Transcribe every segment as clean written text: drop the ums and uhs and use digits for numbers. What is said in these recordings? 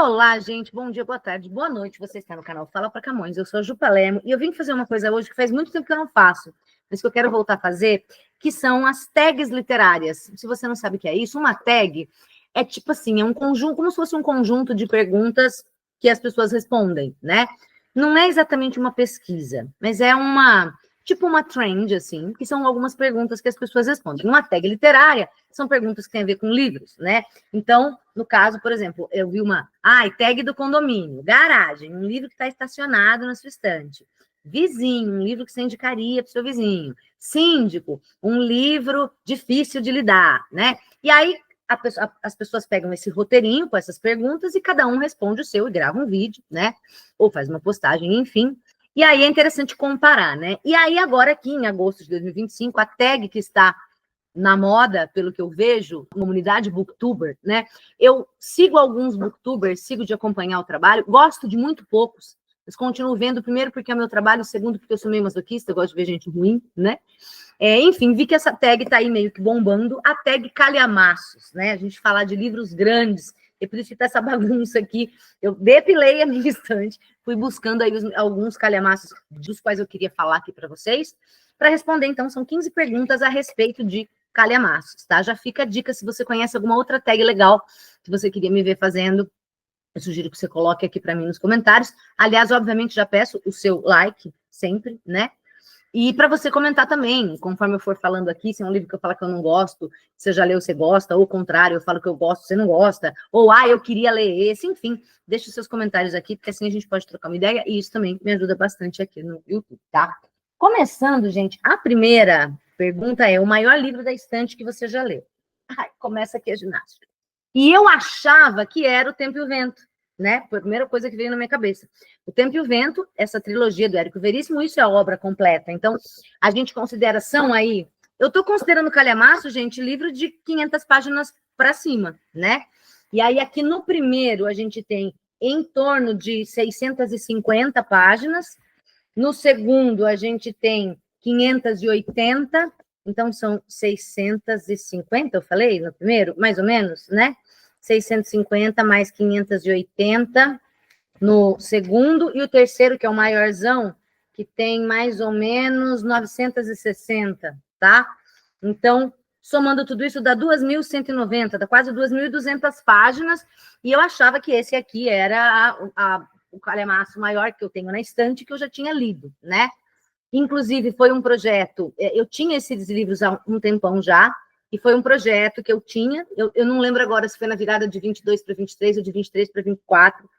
Olá, gente. Bom dia, boa tarde, boa noite. Você está no canal Fala Pra Camões. Eu sou a Ju Palermo e eu vim fazer uma coisa hoje que faz muito tempo que eu não faço, mas que eu quero voltar a fazer, que são as tags literárias. Se você não sabe o que é isso, uma tag é tipo assim, é um conjunto, como se fosse um conjunto de perguntas que as pessoas respondem, né? Não é exatamente uma pesquisa, mas é tipo uma trend, assim, que são algumas perguntas que as pessoas respondem. Uma tag literária são perguntas que têm a ver com livros, né? Então, no caso, por exemplo, eu vi tag do condomínio, garagem, um livro que está estacionado na sua estante. Vizinho, um livro que você indicaria para o seu vizinho. Síndico, um livro difícil de lidar, né? E aí, as pessoas pegam esse roteirinho com essas perguntas e cada um responde o seu e grava um vídeo, né? Ou faz uma postagem, enfim. E aí é interessante comparar, né? E aí, agora aqui em agosto de 2025, a tag que está na moda, pelo que eu vejo, comunidade booktuber, né? Eu sigo alguns booktubers, sigo de acompanhar o trabalho, gosto de muito poucos, mas continuo vendo, primeiro porque é meu trabalho, segundo porque eu sou meio masoquista, eu gosto de ver gente ruim, né? Enfim, vi que essa tag tá aí meio que bombando, a tag calhamaços, né? A gente falar de livros grandes, e por isso que tá essa bagunça aqui. Eu depilei a minha estante, fui buscando aí alguns calhamaços dos quais eu queria falar aqui para vocês. Para responder, então, são 15 perguntas a respeito de calhamaços, tá? Já fica a dica, se você conhece alguma outra tag legal que você queria me ver fazendo, eu sugiro que você coloque aqui para mim nos comentários. Aliás, obviamente, já peço o seu like, sempre, né? E para você comentar também, conforme eu for falando aqui, se é um livro que eu falo que eu não gosto, você já leu, você gosta, ou o contrário, eu falo que eu gosto, você não gosta, ou, eu queria ler esse, enfim, deixe os seus comentários aqui, porque assim a gente pode trocar uma ideia, e isso também me ajuda bastante aqui no YouTube, tá? Começando, gente, a primeira pergunta é: o maior livro da estante que você já leu? Começa aqui a ginástica. E eu achava que era O Tempo e o Vento, né? Foi a primeira coisa que veio na minha cabeça. O Tempo e o Vento, essa trilogia do Érico Veríssimo, isso é a obra completa. Então, a gente considera, são aí... Eu estou considerando Calhamaço, gente, livro de 500 páginas para cima, né? E aí, aqui no primeiro, a gente tem em torno de 650 páginas. No segundo, a gente tem 580, então são 650, eu falei no primeiro, mais ou menos, né? 650 mais 580 no segundo, e o terceiro, que é o maiorzão, que tem mais ou menos 960, tá? Então, somando tudo isso, dá 2.190, dá quase 2.200 páginas, e eu achava que esse aqui era o calhamaço maior que eu tenho na estante, que eu já tinha lido, né? Inclusive, foi um projeto, eu tinha esses livros há um tempão já, e foi um projeto que eu tinha, eu não lembro agora se foi na virada de 22 para 23 ou de 23 para 24,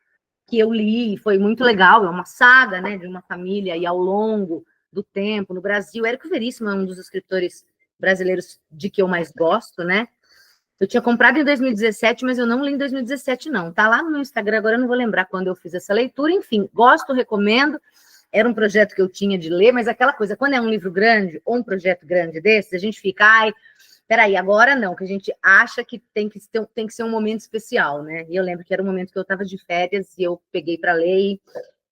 que eu li, foi muito legal, é uma saga, né, de uma família, e ao longo do tempo, no Brasil, Érico Veríssimo é um dos escritores brasileiros de que eu mais gosto, né? Eu tinha comprado em 2017, mas eu não li em 2017, não. Tá lá no meu Instagram, agora eu não vou lembrar quando eu fiz essa leitura. Enfim, gosto, recomendo. Era um projeto que eu tinha de ler, mas aquela coisa, quando é um livro grande ou um projeto grande desses, a gente fica, peraí, agora não, que a gente acha que tem que ser um momento especial, né? E eu lembro que era um momento que eu estava de férias e eu peguei para ler e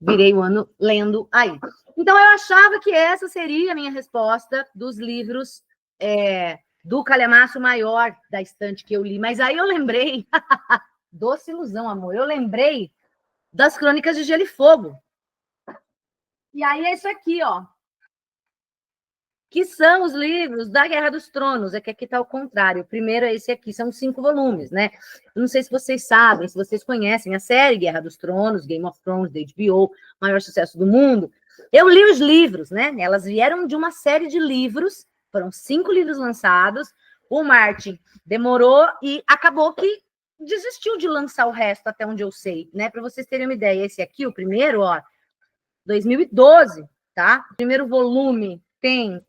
virei o ano lendo aí. Então, eu achava que essa seria a minha resposta dos livros do calhamaço maior da estante que eu li. Mas aí eu lembrei, doce ilusão, amor, eu lembrei das Crônicas de Gelo e Fogo. E aí é isso aqui, ó. Que são os livros da Guerra dos Tronos. É que aqui está ao contrário. O primeiro é esse aqui, são 5 volumes, né? Eu não sei se vocês sabem, se vocês conhecem a série Guerra dos Tronos, Game of Thrones, da HBO, maior sucesso do mundo. Eu li os livros, né? Elas vieram de uma série de livros, foram 5 livros lançados. O Martin demorou e acabou que desistiu de lançar o resto, até onde eu sei, né? Para vocês terem uma ideia, esse aqui, o primeiro, ó, 2012, tá? O primeiro volume tem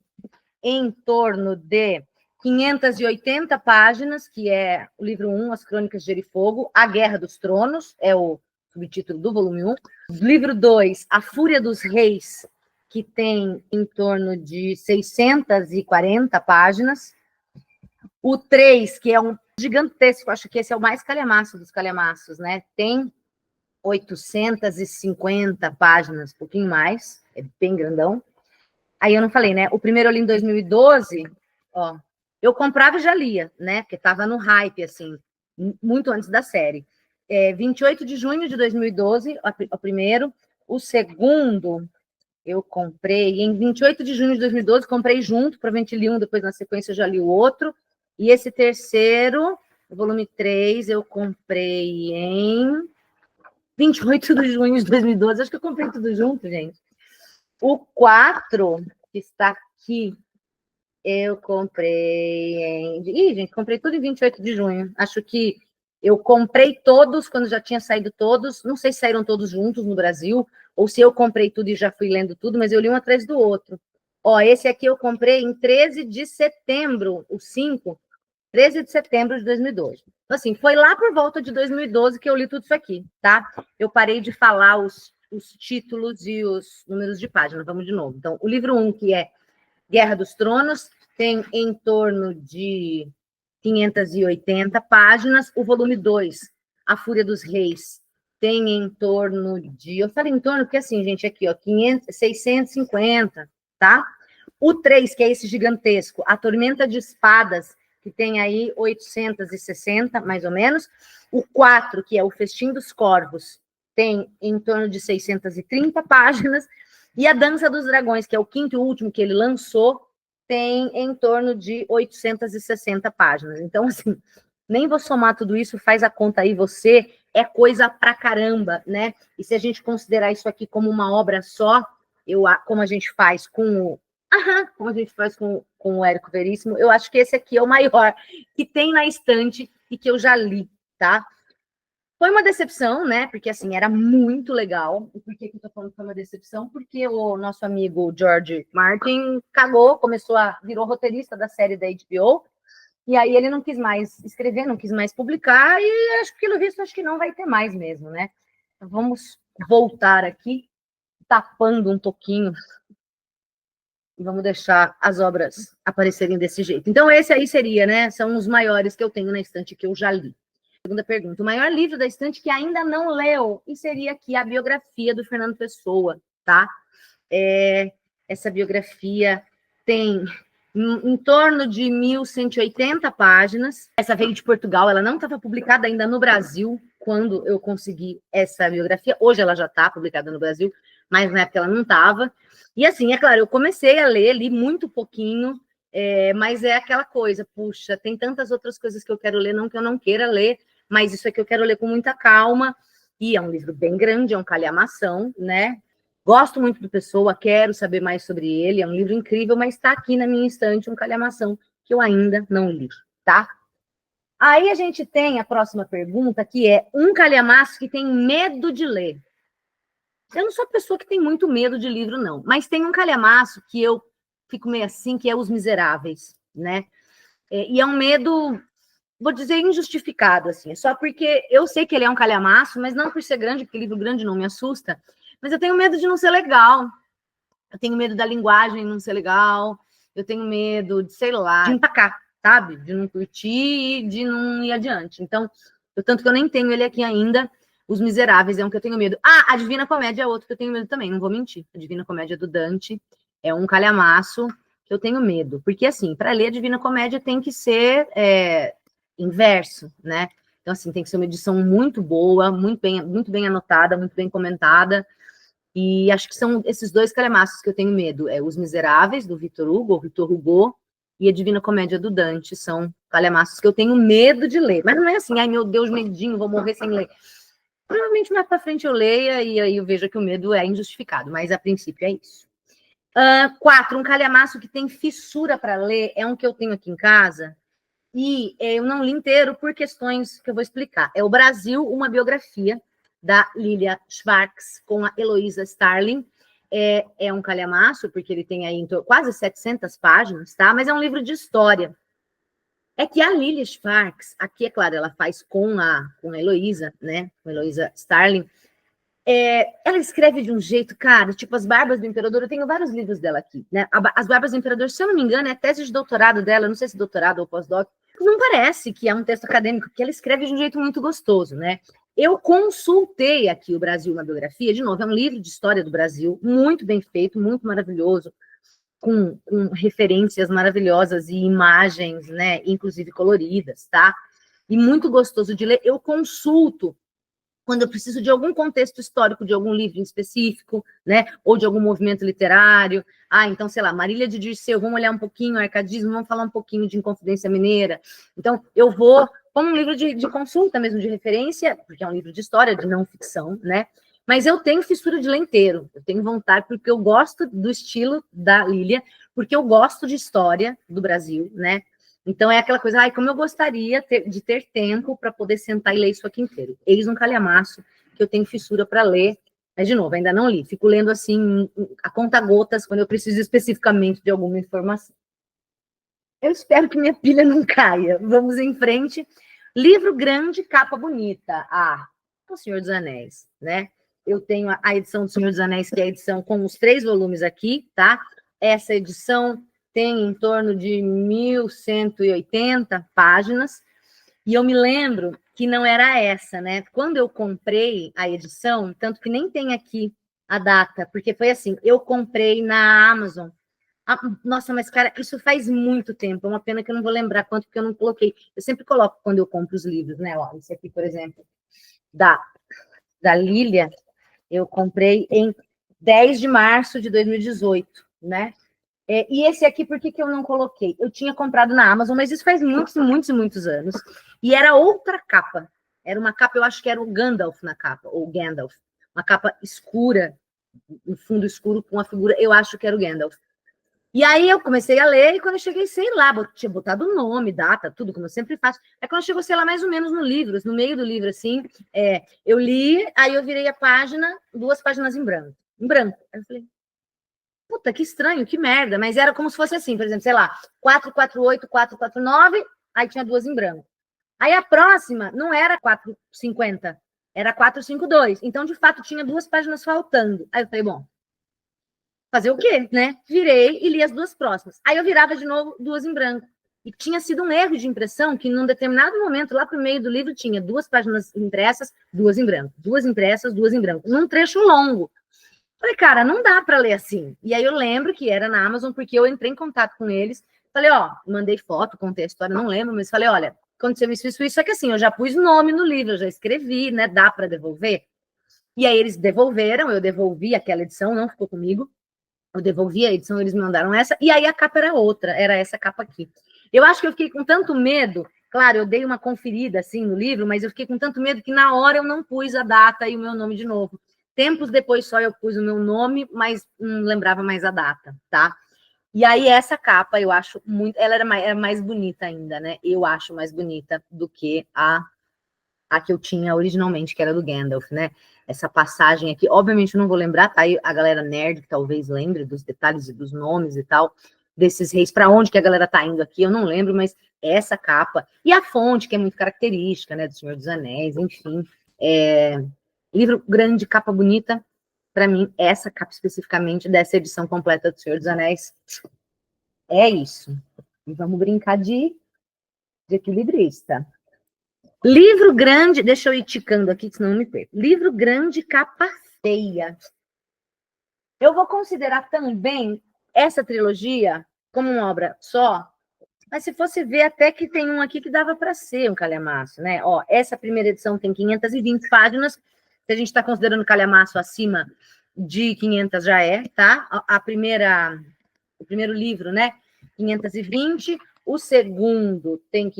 em torno de 580 páginas, que é o livro 1, As Crônicas de Gelo e Fogo, A Guerra dos Tronos, é o subtítulo do volume 1. Livro 2, A Fúria dos Reis, que tem em torno de 640 páginas. O 3, que é um gigantesco, acho que esse é o mais calhamaço dos calhamaços, né? Tem 850 páginas, um pouquinho mais, é bem grandão. Aí eu não falei, né? O primeiro eu li em 2012, ó. Eu comprava e já lia, né? Porque tava no hype, assim, muito antes da série. 28 de junho de 2012, o primeiro. O segundo, eu comprei em 28 de junho de 2012, comprei junto, provavelmente li um, depois na sequência eu já li o outro. E esse terceiro, o volume 3, eu comprei em 28 de junho de 2012. Acho que eu comprei tudo junto, gente. O 4, que está aqui, eu comprei em... Ih, gente, comprei tudo em 28 de junho. Acho que eu comprei todos quando já tinha saído todos. Não sei se saíram todos juntos no Brasil, ou se eu comprei tudo e já fui lendo tudo, mas eu li um atrás do outro. Ó, esse aqui eu comprei em 13 de setembro, o 5, 13 de setembro de 2012. Então, assim, foi lá por volta de 2012 que eu li tudo isso aqui, tá? Eu parei de falar os títulos e os números de página. Vamos de novo. Então, o livro 1, que é Guerra dos Tronos, tem em torno de 580 páginas. O volume 2, A Fúria dos Reis, tem em torno de... Eu falei em torno porque, assim, gente, aqui, ó, 650, tá? O 3, que é esse gigantesco, A Tormenta de Espadas, que tem aí 860, mais ou menos. O 4, que é O Festim dos Corvos, tem em torno de 630 páginas. E A Dança dos Dragões, que é o quinto e último que ele lançou, tem em torno de 860 páginas. Então, assim, nem vou somar tudo isso, faz a conta aí você, é coisa pra caramba, né? E se a gente considerar isso aqui como uma obra só, como a gente faz com o... como a gente faz com o Érico Veríssimo, eu acho que esse aqui é o maior que tem na estante e que eu já li, tá? Foi uma decepção, né? Porque, assim, era muito legal. E por que eu tô falando que foi uma decepção? Porque o nosso amigo George Martin cagou, virou roteirista da série da HBO, e aí ele não quis mais escrever, não quis mais publicar, e acho que, pelo visto, acho que não vai ter mais mesmo, né? Então, vamos voltar aqui, tapando um pouquinho, e vamos deixar as obras aparecerem desse jeito. Então, esse aí seria, né? São os maiores que eu tenho na estante que eu já li. Segunda pergunta. O maior livro da estante que ainda não leu, e seria aqui a biografia do Fernando Pessoa, tá? Essa biografia tem em torno de 1.180 páginas. Essa veio de Portugal, ela não estava publicada ainda no Brasil quando eu consegui essa biografia. Hoje ela já está publicada no Brasil, mas na época ela não estava. E assim, é claro, eu comecei a ler, li muito pouquinho, mas é aquela coisa, puxa, tem tantas outras coisas que eu quero ler, não que eu não queira ler, mas isso aqui eu quero ler com muita calma, e é um livro bem grande, é um calhamação, né? Gosto muito do Pessoa, quero saber mais sobre ele, é um livro incrível, mas está aqui na minha estante um calhamação que eu ainda não li, tá? Aí a gente tem a próxima pergunta, que é um calhamaço que tem medo de ler. Eu não sou a pessoa que tem muito medo de livro, não, mas tem um calhamaço que eu fico meio assim, que é Os Miseráveis, né? E é um medo, vou dizer, injustificado, assim, só porque eu sei que ele é um calhamaço, mas não por ser grande, porque livro grande não me assusta, mas eu tenho medo de não ser legal, eu tenho medo da linguagem não ser legal, eu tenho medo de, sei lá, de empacar, sabe? De não curtir e de não ir adiante. Então, tanto que eu nem tenho ele aqui ainda. Os Miseráveis é um que eu tenho medo. A Divina Comédia é outro que eu tenho medo também, não vou mentir. A Divina Comédia do Dante é um calhamaço que eu tenho medo. Porque, assim, para ler a Divina Comédia tem que ser inverso, né? Então, assim, tem que ser uma edição muito boa, muito bem anotada, muito bem comentada. E acho que são esses dois calhamaços que eu tenho medo. Os Miseráveis, do Victor Hugo, e a Divina Comédia do Dante. São calhamaços que eu tenho medo de ler. Mas não é assim, ai meu Deus, medinho, vou morrer sem ler. Provavelmente mais para frente eu leia e aí eu vejo que o medo é injustificado, mas a princípio é isso. 4, um calhamaço que tem fissura para ler, é um que eu tenho aqui em casa, e eu não li inteiro por questões que eu vou explicar. É O Brasil, uma biografia, da Lilia Schwartz, com a Heloísa Starling. É um calhamaço, porque ele tem aí quase 700 páginas, tá? Mas é um livro de história. É que a Lilia Schwartz, aqui, é claro, ela faz com a Heloísa, né? Com a Heloísa Starling. Ela escreve de um jeito, cara, tipo As Barbas do Imperador. Eu tenho vários livros dela aqui, né? As Barbas do Imperador, se eu não me engano, é a tese de doutorado dela, não sei se doutorado ou pós-doc. Não parece que é um texto acadêmico, porque ela escreve de um jeito muito gostoso, né? Eu consultei aqui O Brasil, uma biografia, de novo, é um livro de história do Brasil, muito bem feito, muito maravilhoso, com referências maravilhosas e imagens, né, inclusive coloridas, tá? E muito gostoso de ler. Eu consulto quando eu preciso de algum contexto histórico, de algum livro em específico, né? Ou de algum movimento literário. Ah, então, sei lá, Marília de Dirceu, vamos olhar um pouquinho arcadismo, vamos falar um pouquinho de Inconfidência Mineira. Então, eu vou, como um livro de consulta mesmo, de referência, porque é um livro de história, de não ficção, né? Mas eu tenho fissura de ler inteiro, eu tenho vontade, porque eu gosto do estilo da Lília, porque eu gosto de história do Brasil, né? Então é aquela coisa, ai, como eu gostaria de ter tempo para poder sentar e ler isso aqui inteiro. Eis um calhamaço que eu tenho fissura para ler, mas de novo, ainda não li. Fico lendo assim, a conta-gotas, quando eu preciso especificamente de alguma informação. Eu espero que minha pilha não caia. Vamos em frente. Livro grande, capa bonita. Ah, O Senhor dos Anéis, né? Eu tenho a edição do Senhor dos Anéis, que é a edição com os 3 volumes aqui, tá? Essa edição tem em torno de 1.180 páginas, e eu me lembro que não era essa, né? Quando eu comprei a edição, tanto que nem tem aqui a data, porque foi assim, eu comprei na Amazon. Nossa, mas cara, isso faz muito tempo, é uma pena que eu não vou lembrar quanto que eu não coloquei. Eu sempre coloco quando eu compro os livros, né? Ó, esse aqui, por exemplo, da Lília, eu comprei em 10 de março de 2018, né? E esse aqui, por que eu não coloquei? Eu tinha comprado na Amazon, mas isso faz muitos, muitos, muitos anos. E era outra capa. Era uma capa, eu acho que era o Gandalf na capa, ou Gandalf. Uma capa escura, um fundo escuro com a figura, eu acho que era o Gandalf. E aí eu comecei a ler, e quando eu cheguei, sei lá, tinha botado o nome, data, tudo, como eu sempre faço. Aí quando chegou, sei lá, mais ou menos no livro, no meio do livro, assim, eu li, aí eu virei a página, 2 páginas em branco. Em branco. Aí eu falei, puta, que estranho, que merda. Mas era como se fosse assim, por exemplo, sei lá, 448, 449, aí tinha 2 em branco. Aí a próxima não era 450, era 452. Então, de fato, tinha 2 páginas faltando. Aí eu falei, bom, fazer o quê, né? Virei e li as 2 próximas. Aí eu virava de novo 2 em branco. E tinha sido um erro de impressão que, num determinado momento, lá pro meio do livro, tinha 2 páginas impressas, 2 em branco. 2 impressas, 2 em branco. Num trecho longo. Falei, cara, não dá para ler assim. E aí eu lembro que era na Amazon, porque eu entrei em contato com eles. Falei, ó, mandei foto, contei a história, não lembro, mas falei, olha, aconteceu isso, é que assim, eu já pus nome no livro, eu já escrevi, né? Dá para devolver? E aí eles devolveram, eu devolvi aquela edição, não ficou comigo. Eu devolvi a edição, eles me mandaram essa, e aí a capa era outra, era essa capa aqui. Eu acho que eu fiquei com tanto medo, claro, eu dei uma conferida assim no livro, mas eu fiquei com tanto medo que na hora eu não pus a data e o meu nome de novo. Tempos depois só eu pus o meu nome, mas não lembrava mais a data, tá? E aí essa capa eu acho muito, ela era mais bonita ainda, né? Eu acho mais bonita do que a que eu tinha originalmente, que era do Gandalf, né? Essa passagem aqui, obviamente eu não vou lembrar, tá aí a galera nerd que talvez lembre dos detalhes e dos nomes e tal, desses reis, para onde que a galera tá indo aqui, eu não lembro, mas essa capa, e a fonte, que é muito característica, né, do Senhor dos Anéis, enfim, livro grande, capa bonita, para mim, essa capa especificamente dessa edição completa do Senhor dos Anéis, é isso. E vamos brincar de equilibrista. Livro grande, deixa eu ir ticando aqui, senão não me perco. Livro grande, capa feia. Eu vou considerar também essa trilogia como uma obra só, mas se fosse ver, até que tem um aqui que dava para ser um calhamaço, né? Ó, essa primeira edição tem 520 páginas, se a gente está considerando calhamaço acima de 500 já é, tá? O primeiro livro, né? 520. O segundo tem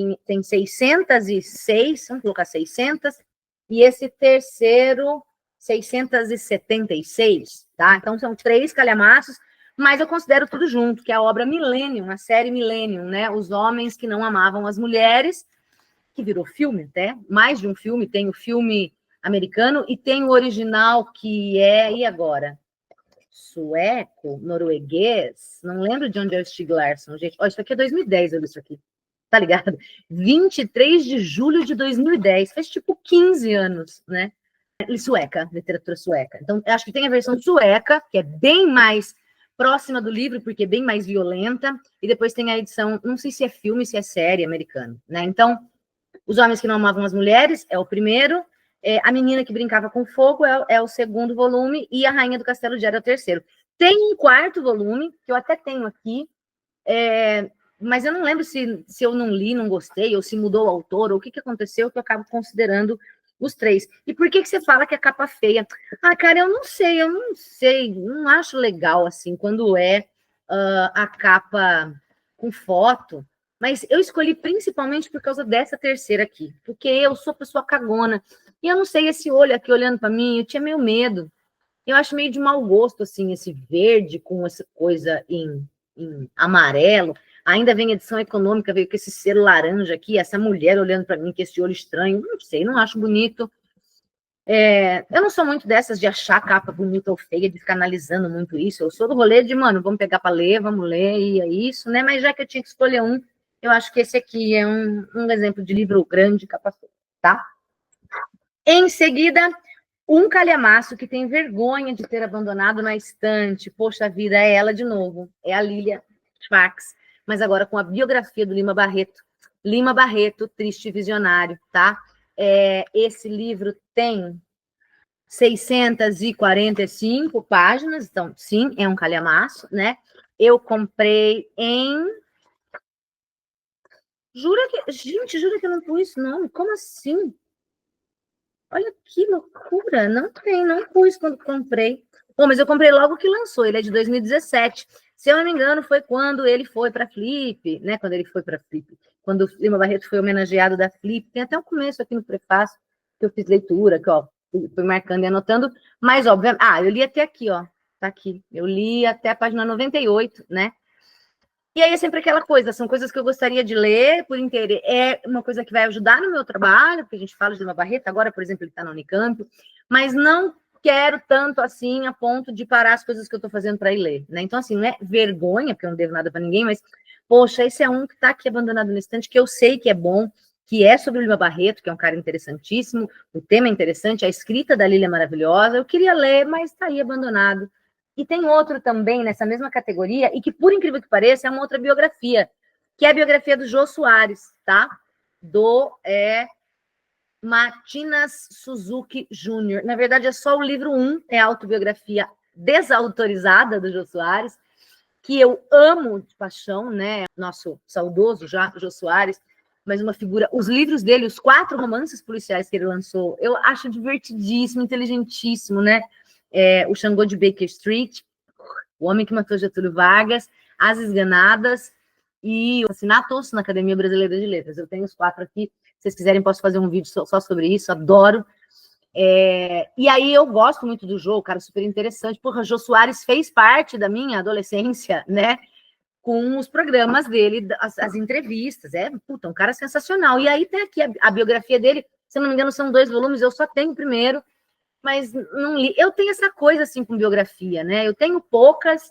606, vamos colocar 600. E esse terceiro, 676, tá? Então, são 3 calhamaços, mas eu considero tudo junto, que é a obra Millennium, a série Millennium, né? Os Homens que Não Amavam as Mulheres, que virou filme até, mais de um filme, tem o filme americano e tem o original que é, e agora? Sueco, norueguês, não lembro de onde é o Stieg Larsson, gente. Ó, isso aqui é 2010, eu li isso aqui, tá ligado? 23 de julho de 2010, faz tipo 15 anos, né? Sueca, literatura sueca. Então, eu acho que tem a versão sueca, que é bem mais próxima do livro, porque é bem mais violenta, e depois tem a edição, não sei se é filme, se é série americana, né? Então, Os Homens que Não Amavam as Mulheres é o primeiro, A Menina que Brincava com Fogo é o segundo volume, e A Rainha do Castelo de Era é o terceiro. Tem um quarto volume, que eu até tenho aqui, mas eu não lembro se eu não li, não gostei, ou se mudou o autor, ou o que aconteceu, que eu acabo considerando os três. E por que você fala que é capa feia? Ah, cara, eu não sei, não acho legal, assim, quando é a capa com foto, mas eu escolhi principalmente por causa dessa terceira aqui, porque eu sou pessoa cagona, e eu não sei, esse olho aqui olhando para mim, eu tinha meio medo. Eu acho meio de mau gosto, assim, esse verde com essa coisa em amarelo. Ainda vem edição econômica, veio com esse selo laranja aqui, essa mulher olhando para mim com esse olho estranho. Não sei, não acho bonito. Eu não sou muito dessas de achar capa bonita ou feia, de ficar analisando muito isso. Eu sou do rolê de, mano, vamos pegar para ler, vamos ler, e é isso, né? Mas já que eu tinha que escolher um, eu acho que esse aqui é um exemplo de livro grande, capa feia, tá? Em seguida, um calhamaço que tem vergonha de ter abandonado na estante. Poxa vida, é ela de novo. É a Lilia Schwartz, mas agora com a biografia do Lima Barreto. Lima Barreto, Triste Visionário, tá? Esse livro tem 645 páginas, então, sim, é um calhamaço, né? Eu comprei em... Gente, jura que eu não pus esse nome? Como assim? Olha que loucura, não pus quando comprei. Bom, mas eu comprei logo que lançou, ele é de 2017. Se eu não me engano, foi quando ele foi para Flip, né? Quando ele foi para Flip, quando o Lima Barreto foi homenageado da Flip. Tem até um começo aqui no prefácio que eu fiz leitura, que ó, fui marcando e anotando. Mas, obviamente, eu li até aqui, ó, tá aqui. Eu li até a página 98, né? E aí é sempre aquela coisa, são coisas que eu gostaria de ler por inteiro. É uma coisa que vai ajudar no meu trabalho, porque a gente fala de uma Barreto, agora, por exemplo, ele está na Unicamp, mas não quero tanto assim a ponto de parar as coisas que eu estou fazendo para ir ler, né? Então, assim, não é vergonha, porque eu não devo nada para ninguém, mas, poxa, esse é um que está aqui abandonado no estante, que eu sei que é bom, que é sobre o Lima Barreto, que é um cara interessantíssimo, o tema é interessante, a escrita da Lília é maravilhosa, eu queria ler, mas está aí abandonado. E tem outro também nessa mesma categoria, e que, por incrível que pareça, é uma outra biografia, que é a biografia do Jô Soares, tá? Do Matinas Suzuki Jr. Na verdade, é só o livro 1, é a autobiografia desautorizada do Jô Soares, que eu amo de paixão, né? Nosso saudoso já, Jô Soares, mas uma figura... Os livros dele, os 4 romances policiais que ele lançou, eu acho divertidíssimo, inteligentíssimo, né? O Xangô de Baker Street, O Homem que Matou Getúlio Vargas, As Esganadas e Assassinatos na Academia Brasileira de Letras. Eu tenho os 4 aqui. Se vocês quiserem, posso fazer um vídeo só sobre isso. Adoro. E aí eu gosto muito do Jô, cara, super interessante. Porra, Jô Soares fez parte da minha adolescência, né? Com os programas dele, as entrevistas. Um cara sensacional. E aí tem aqui a biografia dele. Se não me engano, são 2 volumes. Eu só tenho o primeiro, mas não li. Eu tenho essa coisa assim com biografia, né? Eu tenho poucas,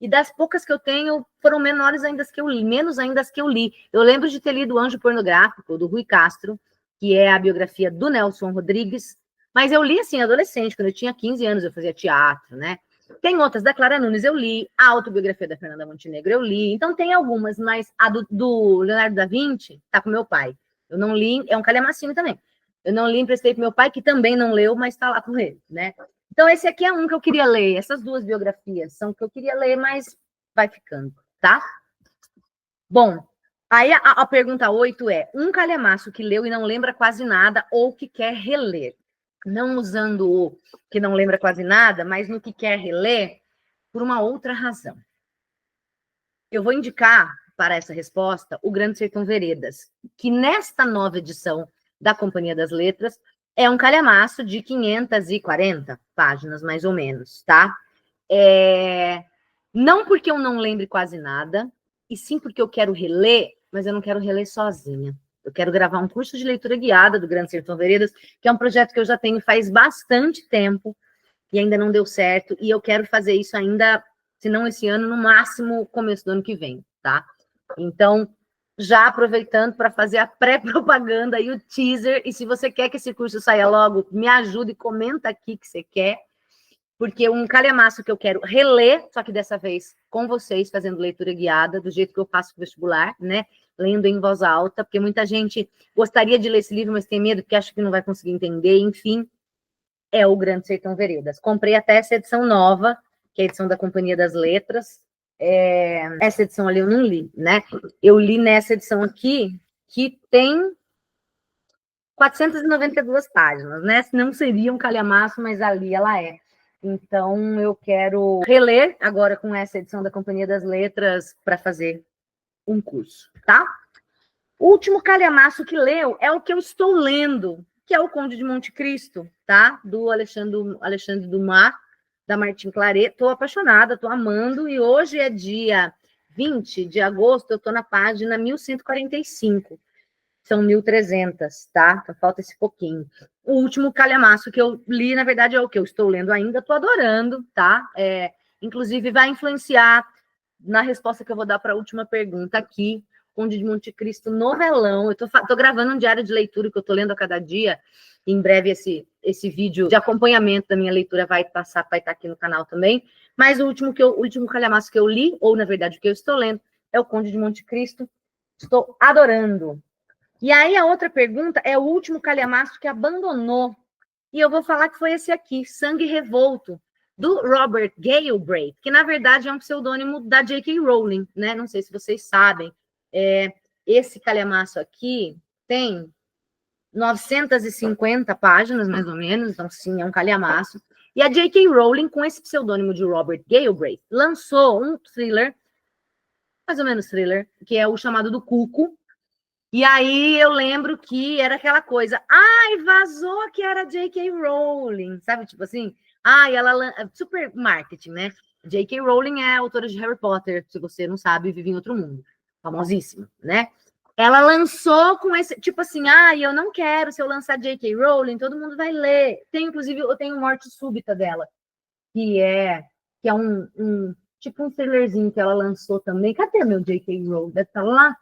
e das poucas que eu tenho, foram menores ainda as que eu li, menos ainda as que eu li. Eu lembro de ter lido O Anjo Pornográfico, do Rui Castro, que é a biografia do Nelson Rodrigues, mas eu li assim, adolescente, quando eu tinha 15 anos, eu fazia teatro, né? Tem outras da Clara Nunes, eu li, a autobiografia da Fernanda Montenegro, eu li, então tem algumas, mas a do Leonardo da Vinci tá com meu pai. Eu não li, é um calhamacinho também. Eu não li, emprestei para meu pai, que também não leu, mas está lá com ele, né? Então, esse aqui é um que eu queria ler. Essas 2 biografias são que eu queria ler, mas vai ficando, tá? Bom, aí a pergunta 8 é: um calhamaço que leu e não lembra quase nada ou que quer reler. Não usando o que não lembra quase nada, mas no que quer reler, por uma outra razão. Eu vou indicar para essa resposta o Grande Sertão Veredas, que nesta nova edição da Companhia das Letras é um calhamaço de 540 páginas, mais ou menos, tá? Não porque eu não lembre quase nada, e sim porque eu quero reler, mas eu não quero reler sozinha. Eu quero gravar um curso de leitura guiada do Grande Sertão Veredas, que é um projeto que eu já tenho faz bastante tempo, e ainda não deu certo, e eu quero fazer isso ainda, se não esse ano, no máximo começo do ano que vem, tá? Então, já aproveitando para fazer a pré-propaganda e o teaser, e se você quer que esse curso saia logo, me ajude, comenta aqui que você quer, porque um calhamaço que eu quero reler, só que dessa vez com vocês, fazendo leitura guiada, do jeito que eu faço o vestibular, né? Lendo em voz alta, porque muita gente gostaria de ler esse livro, mas tem medo porque acha que não vai conseguir entender, enfim, é o Grande Sertão Veredas. Comprei até essa edição nova, que é a edição da Companhia das Letras. Essa edição ali eu não li, né? Eu li nessa edição aqui, que tem 492 páginas, né? Não seria um calhamaço, mas ali ela é. Então, eu quero reler agora com essa edição da Companhia das Letras para fazer um curso, tá? O último calhamaço que leu é o que eu estou lendo, que é o Conde de Monte Cristo, tá? Do Alexandre Dumas, da Martin Claret. Estou apaixonada, estou amando, e hoje é dia 20 de agosto, eu estou na página 1145. São 1.300, tá? Então falta esse pouquinho. O último calhamaço que eu li, na verdade, é o que eu estou lendo ainda, estou adorando, tá? Inclusive, vai influenciar na resposta que eu vou dar para a última pergunta aqui, Conde de Monte Cristo, novelão. Eu estou gravando um diário de leitura que eu estou lendo a cada dia. Em breve, esse vídeo de acompanhamento da minha leitura vai estar aqui no canal também. Mas o último calhamaço que eu li, ou, na verdade, o que eu estou lendo, é o Conde de Monte Cristo. Estou adorando. E aí, a outra pergunta é o último calhamaço que abandonou. E eu vou falar que foi esse aqui, Sangue Revolto, do Robert Galbraith, que, na verdade, é um pseudônimo da J.K. Rowling, né? Não sei se vocês sabem. Esse calhamaço aqui tem 950 páginas, mais ou menos, então, sim, é um calhamaço. E a J.K. Rowling, com esse pseudônimo de Robert Galbraith, lançou um thriller, mais ou menos thriller, que é o chamado do Cuco. E aí eu lembro que era aquela coisa, vazou que era J.K. Rowling, sabe? Tipo assim, super marketing, né? J.K. Rowling é autora de Harry Potter, se você não sabe, vive em outro mundo. Famosíssima, né? Ela lançou com esse, tipo assim, eu não quero, se eu lançar J.K. Rowling, todo mundo vai ler. Inclusive, eu tenho Morte Súbita dela, que é tipo um thrillerzinho que ela lançou também. Cadê meu J.K. Rowling? Deve estar lá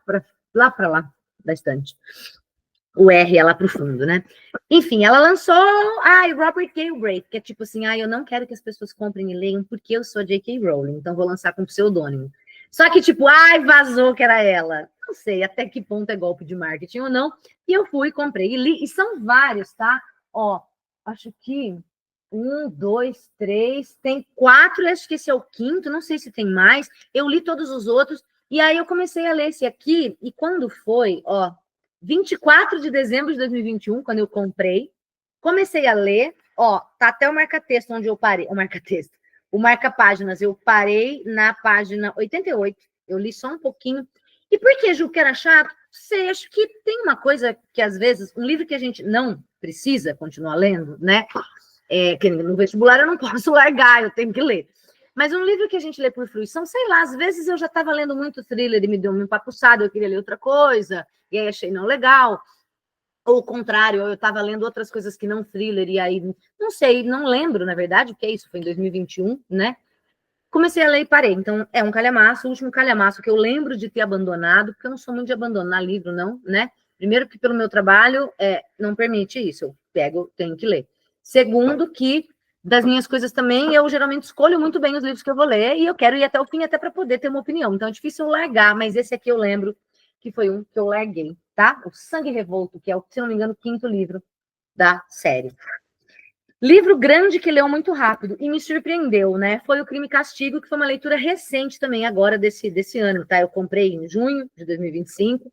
para lá da estante. O R é lá pro fundo, né? Enfim, ela lançou Robert Galbraith, que é tipo assim, eu não quero que as pessoas comprem e leiam porque eu sou J.K. Rowling, então vou lançar com pseudônimo. Só que tipo, vazou que era ela. Não sei até que ponto é golpe de marketing ou não. E eu fui, comprei e li, e são vários, tá? Acho que 1, 2, 3, tem 4, acho que esse é o 5º, não sei se tem mais. Eu li todos os outros, e aí eu comecei a ler esse aqui, e quando foi, 24 de dezembro de 2021, quando eu comprei, comecei a ler, tá até o marca-texto onde eu parei, o marca-páginas, eu parei na página 88, eu li só um pouquinho. E por que, Ju, que era chato? Sei, acho que tem uma coisa que, às vezes, um livro que a gente não precisa continuar lendo, né? Que no vestibular eu não posso largar, eu tenho que ler. Mas um livro que a gente lê por fruição, sei lá, às vezes eu já estava lendo muito thriller e me deu uma empapuçada, eu queria ler outra coisa, e aí achei não legal. Ou o contrário, eu estava lendo outras coisas que não thriller, e aí, não sei, não lembro, na verdade, o que é isso, foi em 2021, né? Comecei a ler e parei. Então, é um calhamaço, o último calhamaço que eu lembro de ter abandonado, porque eu não sou muito de abandonar livro, não, né? Primeiro que pelo meu trabalho não permite isso, eu pego, tenho que ler. Segundo que das minhas coisas também, eu geralmente escolho muito bem os livros que eu vou ler, e eu quero ir até o fim, até para poder ter uma opinião. Então, é difícil eu largar, mas esse aqui eu lembro que foi um que eu larguei, tá? O Sangue Revolto, que é, se não me engano, o 5º livro da série. Livro grande que leu muito rápido e me surpreendeu, né? Foi o Crime e Castigo, que foi uma leitura recente também, agora desse ano, tá? Eu comprei em junho de 2025,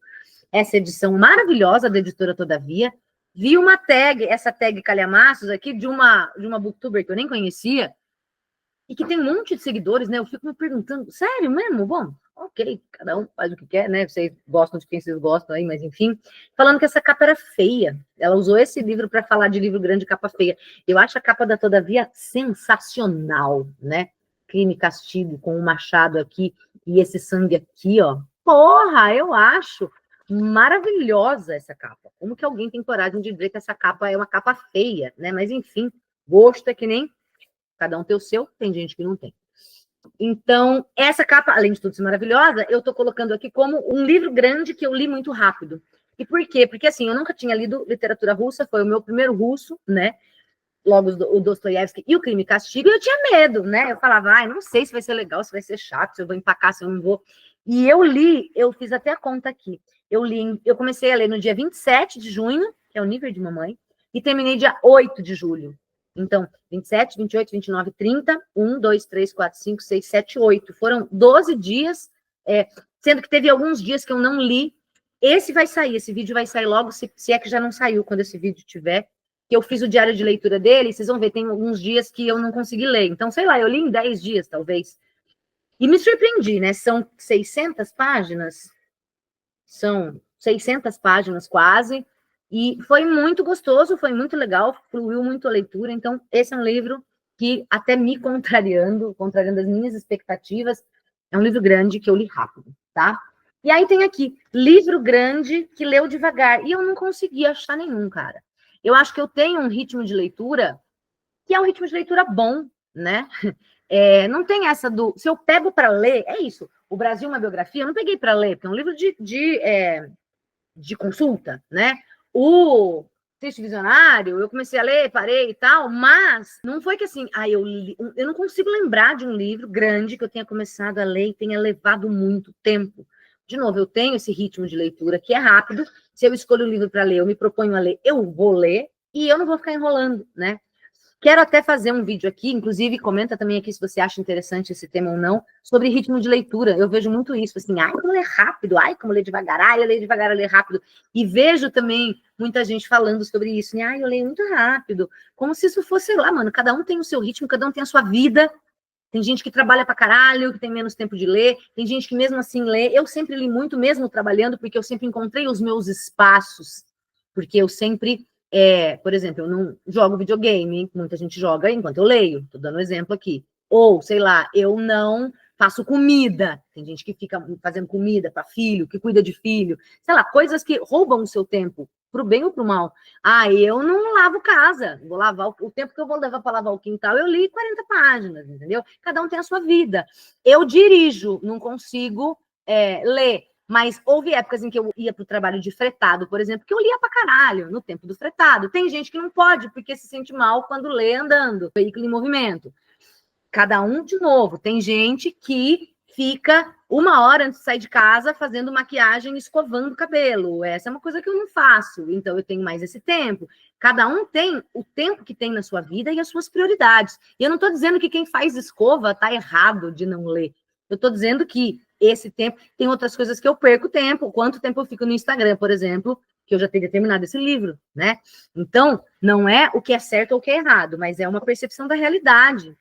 essa edição maravilhosa da editora Todavia. Vi uma tag, essa tag calhamaços aqui, de uma booktuber que eu nem conhecia, e que tem um monte de seguidores, né? Eu fico me perguntando, sério mesmo? Bom, ok, cada um faz o que quer, né? Vocês gostam de quem vocês gostam aí, mas enfim. Falando que essa capa era feia. Ela usou esse livro para falar de livro grande, capa feia. Eu acho a capa da Todavia sensacional, né? Crime e Castigo, com o machado aqui e esse sangue aqui, ó. Porra, eu acho maravilhosa essa capa. Como que alguém tem coragem de dizer que essa capa é uma capa feia, né? Mas enfim, gosto é que nem cada um tem o seu, tem gente que não tem. Então, essa capa, além de tudo ser maravilhosa, eu estou colocando aqui como um livro grande que eu li muito rápido. E por quê? Porque, assim, eu nunca tinha lido literatura russa, foi o meu primeiro russo, né? Logo o Dostoiévski e o Crime e Castigo, e eu tinha medo, né? Eu falava, não sei se vai ser legal, se vai ser chato, se eu vou empacar, se eu não vou. E eu li, eu fiz até a conta aqui. Eu comecei a ler no dia 27 de junho, que é o nível de mamãe, e terminei dia 8 de julho. Então, 27, 28, 29, 30, 1, 2, 3, 4, 5, 6, 7, 8. Foram 12 dias, sendo que teve alguns dias que eu não li, Esse vai sair, esse vídeo vai sair logo, se é que já não saiu quando esse vídeo tiver, que eu fiz o diário de leitura dele, vocês vão ver, tem alguns dias que eu não consegui ler. Então, sei lá, eu li em 10 dias, talvez. E me surpreendi, né? São 600 páginas, são 600 páginas quase, e foi muito gostoso, foi muito legal, fluiu muito a leitura. Então, esse é um livro que, até me contrariando as minhas expectativas, é um livro grande que eu li rápido, tá? E aí tem aqui, livro grande que leu devagar, e eu não consegui achar nenhum, cara. Eu acho que eu tenho um ritmo de leitura que é um ritmo de leitura bom, né? Não tem essa do. Se eu pego para ler, é isso. O Brasil, uma biografia, eu não peguei para ler, porque é um livro de consulta, né? O Texto Visionário, eu comecei a ler, parei e tal, mas não foi que assim, eu não consigo lembrar de um livro grande que eu tenha começado a ler e tenha levado muito tempo. De novo, eu tenho esse ritmo de leitura que é rápido. Se eu escolho o livro para ler, eu me proponho a ler, eu vou ler e eu não vou ficar enrolando, né? Quero até fazer um vídeo aqui, inclusive comenta também aqui se você acha interessante esse tema ou não, sobre ritmo de leitura. Eu vejo muito isso, assim, ai, como ler rápido, ai, como ler devagar, ai, eu leio devagar, eu leio rápido. E vejo também muita gente falando sobre isso, né? Ai, eu leio muito rápido, como se isso fosse, sei lá, mano, cada um tem o seu ritmo, cada um tem a sua vida. Tem gente que trabalha pra caralho, que tem menos tempo de ler, tem gente que mesmo assim lê. Eu sempre li muito, mesmo trabalhando, porque eu sempre encontrei os meus espaços, porque eu sempre por exemplo, eu não jogo videogame, muita gente joga enquanto eu leio, tô dando um exemplo aqui. Ou, sei lá, eu não faço comida, tem gente que fica fazendo comida para filho, que cuida de filho, sei lá, coisas que roubam o seu tempo, pro bem ou pro mal. Ah, eu não lavo casa, vou lavar o tempo que eu vou levar para lavar o quintal, eu li 40 páginas, entendeu? Cada um tem a sua vida. Eu dirijo, não consigo ler. Mas houve épocas em que eu ia para o trabalho de fretado, por exemplo, que eu lia pra caralho no tempo do fretado. Tem gente que não pode, porque se sente mal quando lê andando, veículo em movimento. Cada um de novo. Tem gente que fica 1 hora antes de sair de casa fazendo maquiagem, escovando o cabelo. Essa é uma coisa que eu não faço, então eu tenho mais esse tempo. Cada um tem o tempo que tem na sua vida e as suas prioridades. E eu não estou dizendo que quem faz escova está errado de não ler. Eu estou dizendo que esse tempo, tem outras coisas que eu perco tempo, quanto tempo eu fico no Instagram, por exemplo, que eu já teria terminado esse livro, né? Então, não é o que é certo ou o que é errado, mas é uma percepção da realidade.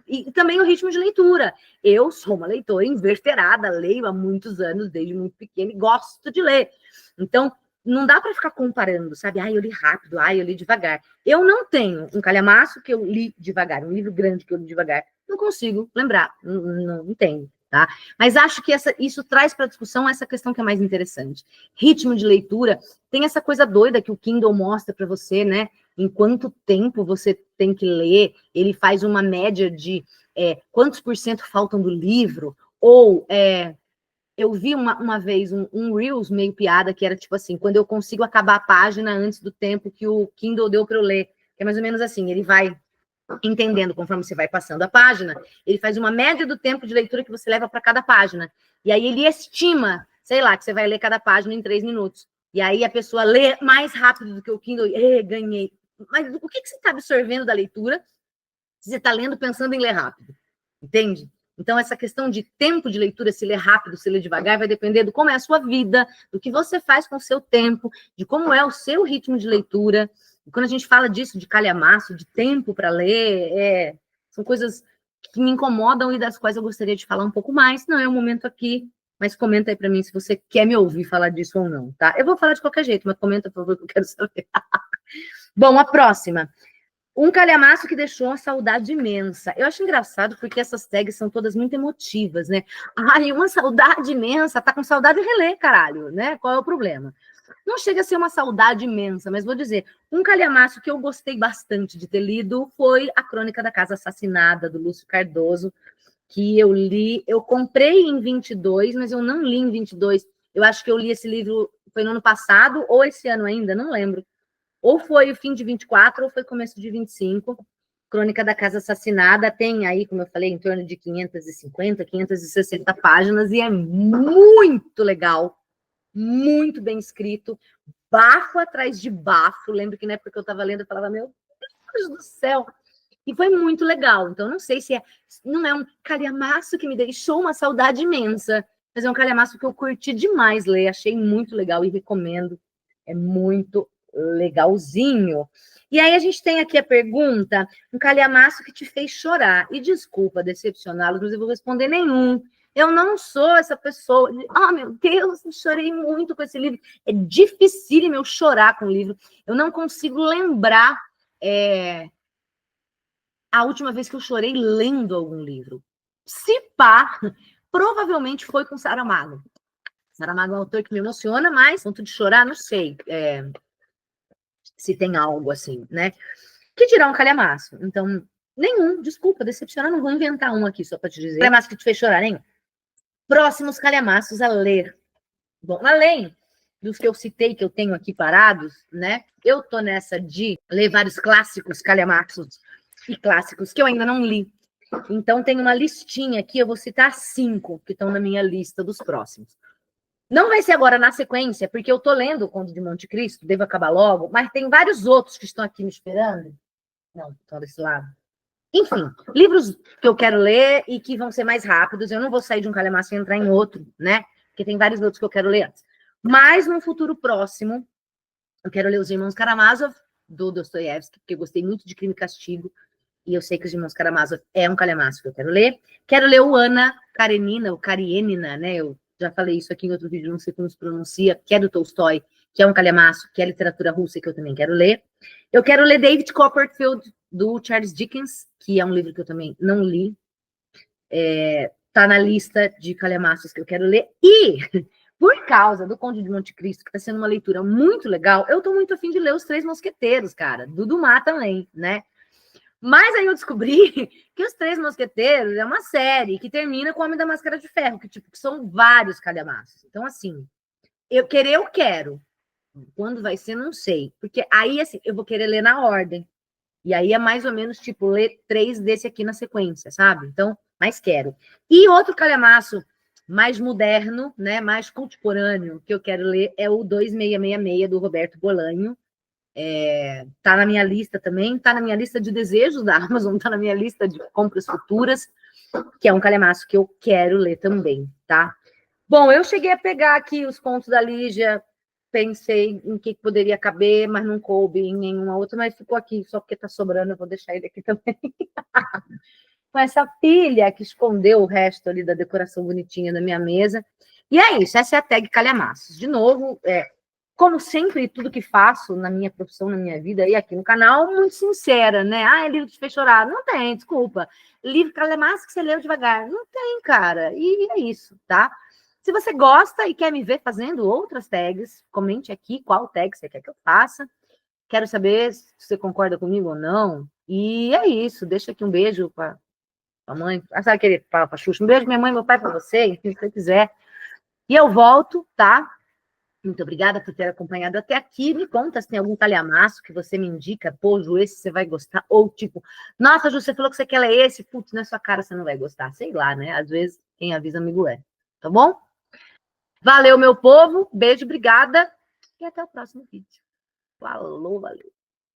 E também o ritmo de leitura. Eu sou uma leitora inverterada, leio há muitos anos, desde muito pequena, e gosto de ler. Então, não dá para ficar comparando, sabe? Eu li rápido, eu li devagar. Eu não tenho um calhamaço que eu li devagar, um livro grande que eu li devagar. Não consigo lembrar, não tenho. Tá? Mas acho que isso traz para a discussão essa questão que é mais interessante. Ritmo de leitura, tem essa coisa doida que o Kindle mostra para você, né? Em quanto tempo você tem que ler, ele faz uma média de quantos por cento faltam do livro, ou eu vi uma vez um Reels meio piada, que era tipo assim, quando eu consigo acabar a página antes do tempo que o Kindle deu para eu ler, que é mais ou menos assim, ele vai entendendo conforme você vai passando a página, ele faz uma média do tempo de leitura que você leva para cada página. E aí ele estima, sei lá, que você vai ler cada página em 3 minutos. E aí a pessoa lê mais rápido do que o Kindle, ganhei. Mas o que você está absorvendo da leitura se você está lendo pensando em ler rápido? Entende? Então, essa questão de tempo de leitura, se ler rápido, se ler devagar, vai depender de como é a sua vida, do que você faz com o seu tempo, de como é o seu ritmo de leitura. E quando a gente fala disso, de calhamaço, de tempo para ler, são coisas que me incomodam e das quais eu gostaria de falar um pouco mais. Não é o momento aqui, mas comenta aí para mim se você quer me ouvir falar disso ou não, tá? Eu vou falar de qualquer jeito, mas comenta, por favor, que eu quero saber. Bom, a próxima. Um calhamaço que deixou uma saudade imensa. Eu acho engraçado porque essas tags são todas muito emotivas, né? Ai, uma saudade imensa. Tá com saudade de reler, caralho, né? Qual é o problema? Não chega a ser uma saudade imensa, mas vou dizer, um calhamaço que eu gostei bastante de ter lido foi A Crônica da Casa Assassinada, do Lúcio Cardoso, que eu li, eu comprei em 22, mas eu não li em 22. Eu acho que eu li esse livro, foi no ano passado, ou esse ano ainda, não lembro. Ou foi o fim de 24, ou foi começo de 25. Crônica da Casa Assassinada tem aí, como eu falei, em torno de 550, 560 páginas, e é muito legal, muito bem escrito, bafo atrás de bafo. Lembro que na época que eu estava lendo, eu falava, meu Deus do céu, e foi muito legal. Então, não sei se não é um calhamaço que me deixou uma saudade imensa, Mas é um calhamaço que eu curti demais ler, achei muito legal e recomendo. É muito legalzinho. E aí a gente tem aqui a pergunta, um calhamaço que te fez chorar. E desculpa decepcioná-los, mas eu vou responder nenhum. Eu não sou essa pessoa. Meu Deus, eu chorei muito com esse livro. É dificílimo eu chorar com o livro. Eu não consigo lembrar a última vez que eu chorei lendo algum livro. Se pá, provavelmente foi com Saramago. Saramago é um autor que me emociona, mas ponto de chorar, não sei se tem algo assim, né? Que dirá um calhamaço. Então, nenhum, desculpa, decepcionar, não vou inventar um aqui só para te dizer. Calhamaço que te fez chorar, nenhum. Próximos calhamaços a ler. Bom, além dos que eu citei, que eu tenho aqui parados, né? Eu tô nessa de ler vários clássicos, calhamaços e clássicos que eu ainda não li. Então, tem uma listinha aqui, eu vou citar 5 que estão na minha lista dos próximos. Não vai ser agora na sequência, porque eu tô lendo o Conde de Monte Cristo, devo acabar logo, mas tem vários outros que estão aqui me esperando. Não, estão desse lado. Enfim, livros que eu quero ler e que vão ser mais rápidos. Eu não vou sair de um calhamaço e entrar em outro, né? Porque tem vários outros que eu quero ler antes. Mas, num futuro próximo, eu quero ler Os Irmãos Karamazov, do Dostoiévski, porque eu gostei muito de Crime e Castigo. E eu sei que Os Irmãos Karamazov é um calhamaço que eu quero ler. Quero ler o Ana Karenina, ou Karenina, né? Eu já falei isso aqui em outro vídeo, não sei como se pronuncia, que é do Tolstói, que é um calhamaço, que é literatura russa, que eu também quero ler. Eu quero ler David Copperfield, do Charles Dickens, que é um livro que eu também não li. Tá na lista de calhamaços que eu quero ler. E, por causa do Conde de Monte Cristo, que está sendo uma leitura muito legal, eu tô muito afim de ler Os Três Mosqueteiros, cara, do Dumas também, né? Mas aí eu descobri que Os Três Mosqueteiros é uma série que termina com o Homem da Máscara de Ferro, que são vários calhamaços. Então, assim, eu quero. Quando vai ser, não sei. Porque aí, assim, eu vou querer ler na ordem. E aí é mais ou menos, ler 3 desse aqui na sequência, sabe? Então, mas quero. E outro calhamaço mais moderno, né, mais contemporâneo, que eu quero ler é o 2666, do Roberto Bolanho. Tá na minha lista também, tá na minha lista de desejos da Amazon, tá na minha lista de compras futuras, que é um calhamaço que eu quero ler também, tá? Bom, eu cheguei a pegar aqui os contos da Lígia, pensei em que poderia caber, mas não coube em nenhuma outra, mas ficou aqui, só porque tá sobrando, eu vou deixar ele aqui também. Com essa pilha que escondeu o resto ali da decoração bonitinha da minha mesa. E é isso, essa é a tag calhamaços. De novo, como sempre, tudo que faço na minha profissão, na minha vida e aqui no canal, muito sincera, né? Ah, é livro que te fez chorar. Não tem, desculpa. Livro calhamaço que você leu devagar. Não tem, cara. E é isso, tá? Se você gosta e quer me ver fazendo outras tags, comente aqui qual tag você quer que eu faça. Quero saber se você concorda comigo ou não. E é isso. Deixa aqui um beijo para a mãe. Sabe aquele para a Xuxa? Um beijo, minha mãe, meu pai, para você, enfim, se você quiser. E eu volto, tá? Muito obrigada por ter acompanhado até aqui. Me conta se tem algum calhamaço que você me indica. Pô, Ju, esse você vai gostar. Ou tipo, nossa, Ju, você falou que você quer ler esse. Putz, na sua cara você não vai gostar. Sei lá, né? Às vezes quem avisa amigo é. Tá bom? Valeu, meu povo. Beijo, obrigada. E até o próximo vídeo. Falou, valeu.